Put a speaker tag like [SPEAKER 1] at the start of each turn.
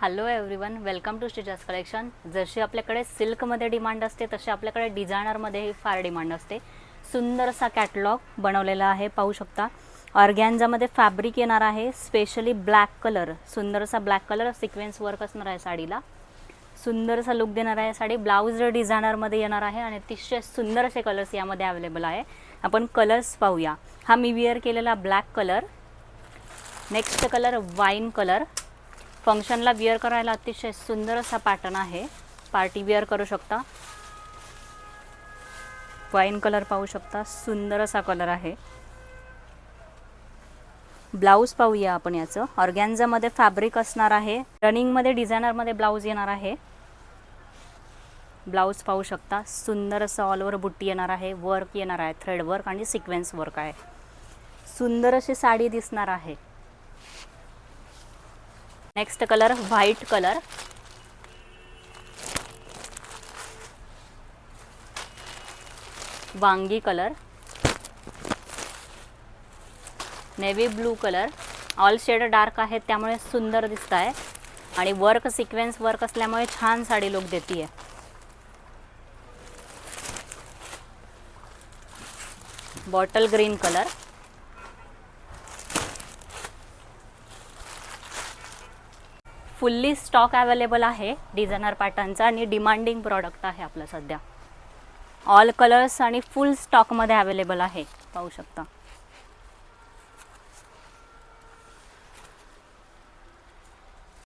[SPEAKER 1] Hello everyone, welcome to stitchers collection. जशी आपल्याकडे सिल्कमध्ये डिमांड असते तसे आपल्याकडे डिझायनरमध्येही फार डिमांड असते। सुंदर असा कॅटलॉग बनवलेला आहे, पाहू शकता। ऑर्गॅन्झामध्ये फॅब्रिक येणार आहे, स्पेशली ब्लॅक कलर, सुंदर असा ब्लॅक कलर सिक्वेन्स वर्क असणार आहे साडीला। सुंदर असा लुक देणार आहे साडी। ब्लाउज डिझायनरमध्ये येणार आहे आणि अतिशय सुंदर असे कलर्स यामध्ये अवेलेबल आहे। आपण कलर्स पाहूया। हा मी वेअर केलेला black colour, next colour wine colour. फंक्शनला वेअर करायला अतिशय सुंदर असा पॅटर्न आहे, पार्टी वेअर करू शकता। वाईन कलर पाहू शकता, सुंदर असा कलर आहे। ब्लाउज पाहूया आपण याचं। ऑर्गॅन्झामध्ये फॅब्रिक असणार आहे, रनिंगमध्ये डिझायनरमध्ये ब्लाउज येणार आहे। ब्लाउज पाहू शकता, सुंदर असं ऑल ओव्हर बुट्टी येणार आहे, वर्क येणार आहे, थ्रेड वर्क आणि सिक्वेन्स वर्क आहे। सुंदर अशी साडी दिसणार आहे। नेक्स्ट कलर व्हाइट कलर, वांगी colour, navy blue colour. All shade dark आहेत त्यामुळे सुंदर दिसत आहे आणि वर्क सिक्वेन्स वर्क असल्यामुळे छान साडी लुक देते आहे। Bottle green colour, fully stock available आहे डिझायनर पॅटर्नचा आणि डिमांडिंग प्रोडक्ट आहे आपला सध्या। ऑल कलर्स आणि फुल स्टॉकमध्ये अवेलेबल आहे, पाहू शकता।